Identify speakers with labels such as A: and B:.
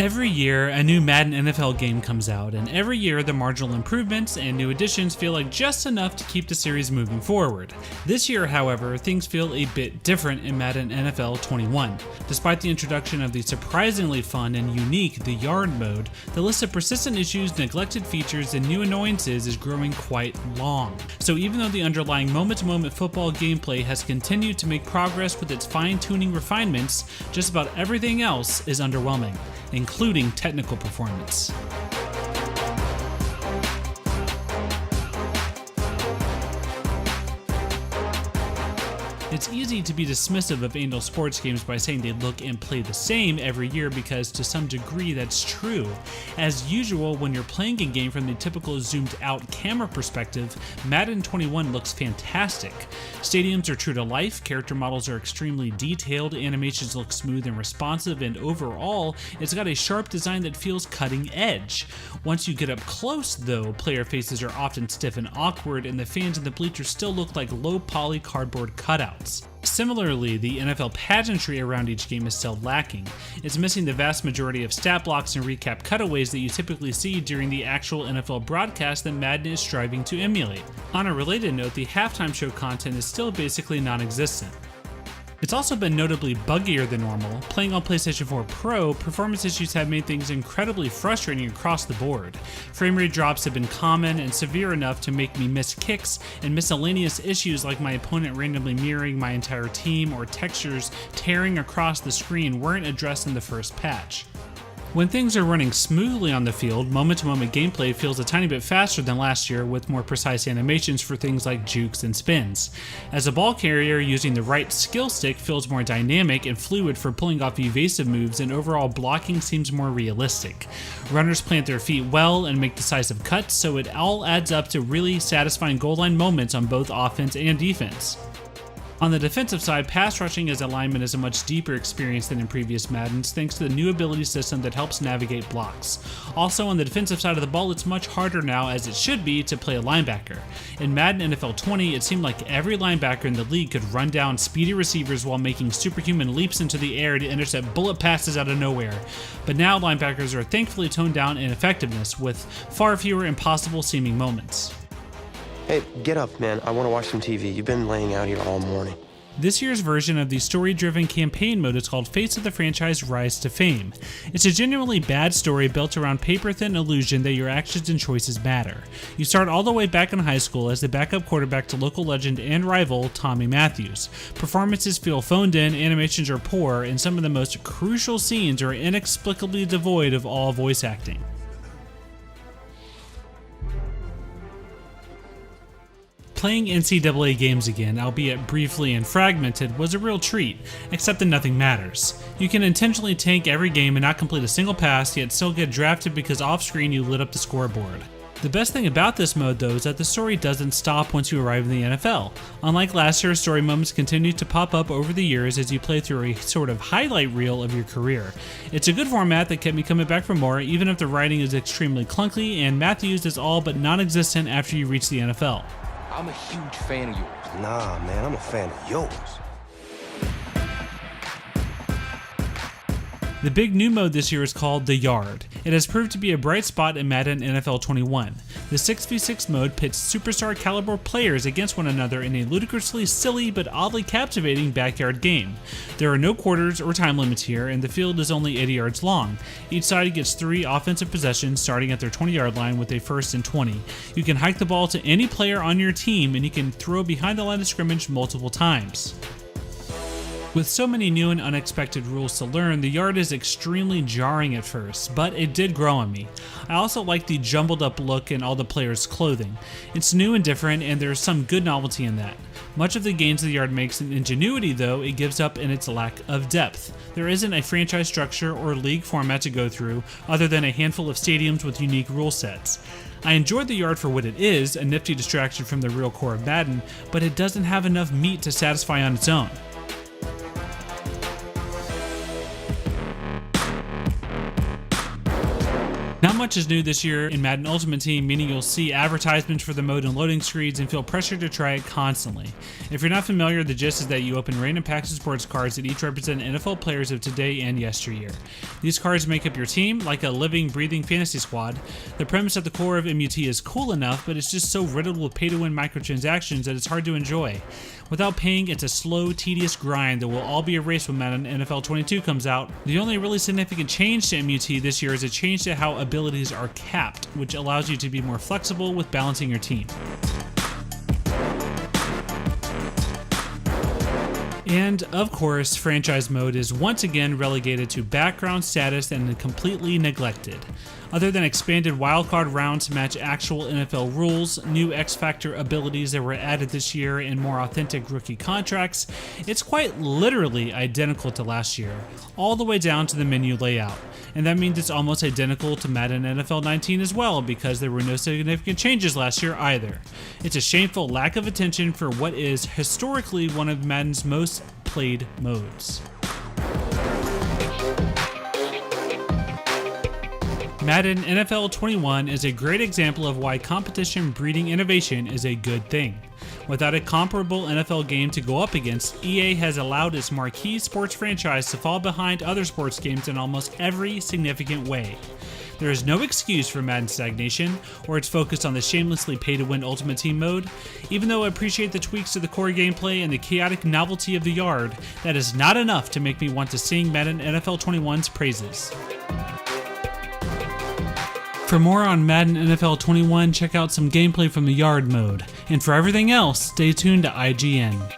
A: Every year, a new Madden NFL game comes out, and every year the marginal improvements and new additions feel like just enough to keep the series moving forward. This year, however, things feel a bit different in Madden NFL 21. Despite the introduction of the surprisingly fun and unique The Yard mode, the list of persistent issues, neglected features, and new annoyances is growing quite long. So even though the underlying moment-to-moment football gameplay has continued to make progress with its fine-tuning refinements, just about everything else is underwhelming, including technical performance. It's easy to be dismissive of annual sports games by saying they look and play the same every year because to some degree that's true. As usual, when you're playing a game from the typical zoomed out camera perspective, Madden 21 looks fantastic. Stadiums are true to life, character models are extremely detailed, animations look smooth and responsive, and overall, it's got a sharp design that feels cutting edge. Once you get up close though, player faces are often stiff and awkward, and the fans in the bleachers still look like low poly cardboard cutouts. Similarly, the NFL pageantry around each game is still lacking. It's missing the vast majority of stat blocks and recap cutaways that you typically see during the actual NFL broadcast that Madden is striving to emulate. On a related note, the halftime show content is still basically non-existent. It's also been notably buggier than normal. Playing on PlayStation 4 Pro, performance issues have made things incredibly frustrating across the board. Frame rate drops have been common and severe enough to make me miss kicks, and miscellaneous issues like my opponent randomly mirroring my entire team or textures tearing across the screen weren't addressed in the first patch. When things are running smoothly on the field, moment-to-moment gameplay feels a tiny bit faster than last year with more precise animations for things like jukes and spins. As a ball carrier, using the right skill stick feels more dynamic and fluid for pulling off evasive moves, and overall blocking seems more realistic. Runners plant their feet well and make decisive cuts, so it all adds up to really satisfying goal line moments on both offense and defense. On the defensive side, pass rushing as a lineman is a much deeper experience than in previous Maddens thanks to the new ability system that helps navigate blocks. Also, on the defensive side of the ball, it's much harder now, as it should be, to play a linebacker. In Madden NFL 20, it seemed like every linebacker in the league could run down speedy receivers while making superhuman leaps into the air to intercept bullet passes out of nowhere. But now linebackers are thankfully toned down in effectiveness, with far fewer impossible seeming moments.
B: Hey, get up, man. I want to watch some TV. You've been laying out here all morning.
A: This year's version of the story-driven campaign mode is called Face of the Franchise Rise to Fame. It's a genuinely bad story built around paper-thin illusion that your actions and choices matter. You start all the way back in high school as the backup quarterback to local legend and rival Tommy Matthews. Performances feel phoned in, animations are poor, and some of the most crucial scenes are inexplicably devoid of all voice acting. Playing NCAA games again, albeit briefly and fragmented, was a real treat, except that nothing matters. You can intentionally tank every game and not complete a single pass, yet still get drafted because off-screen you lit up the scoreboard. The best thing about this mode though is that the story doesn't stop once you arrive in the NFL. Unlike last year, story moments continue to pop up over the years as you play through a sort of highlight reel of your career. It's a good format that kept me coming back for more, even if the writing is extremely clunky and Matthews is all but non-existent after you reach the NFL.
C: I'm a huge fan of yours.
B: Nah, man, I'm a fan of yours.
A: The big new mode this year is called The Yard. It has proved to be a bright spot in Madden NFL 21. The 6v6 mode pits superstar caliber players against one another in a ludicrously silly but oddly captivating backyard game. There are no quarters or time limits here, and the field is only 80 yards long. Each side gets 3 offensive possessions starting at their 20-yard line with a 1st and 20. You can hike the ball to any player on your team, and you can throw behind the line of scrimmage multiple times. With so many new and unexpected rules to learn, the yard is extremely jarring at first, but it did grow on me. I also like the jumbled up look in all the players' clothing. It's new and different, and there's some good novelty in that. Much of the gains the yard makes in ingenuity, though, it gives up in its lack of depth. There isn't a franchise structure or league format to go through, other than a handful of stadiums with unique rule sets. I enjoyed the yard for what it is, a nifty distraction from the real core of Madden, but it doesn't have enough meat to satisfy on its own. Not much is new this year in Madden Ultimate Team, meaning you'll see advertisements for the mode and loading screens and feel pressure to try it constantly. If you're not familiar, the gist is that you open random packs of sports cards that each represent NFL players of today and yesteryear. These cards make up your team, like a living, breathing fantasy squad. The premise at the core of MUT is cool enough, but it's just so riddled with pay-to-win microtransactions that it's hard to enjoy. Without paying, it's a slow, tedious grind that will all be erased when Madden NFL 22 comes out. The only really significant change to MUT this year is a change to how abilities are capped, which allows you to be more flexible with balancing your team. And, of course, franchise mode is once again relegated to background status and completely neglected. Other than expanded wildcard rounds to match actual NFL rules, new X-Factor abilities that were added this year, and more authentic rookie contracts, it's quite literally identical to last year, all the way down to the menu layout. And that means it's almost identical to Madden NFL 19 as well, because there were no significant changes last year either. It's a shameful lack of attention for what is historically one of Madden's most played modes. Madden NFL 21 is a great example of why competition breeding innovation is a good thing. Without a comparable NFL game to go up against, EA has allowed its marquee sports franchise to fall behind other sports games in almost every significant way. There is no excuse for Madden stagnation, or its focus on the shamelessly pay-to-win Ultimate Team mode. Even though I appreciate the tweaks to the core gameplay and the chaotic novelty of the yard, that is not enough to make me want to sing Madden NFL 21's praises. For more on Madden NFL 21, check out some gameplay from the Yard mode. And for everything else, stay tuned to IGN.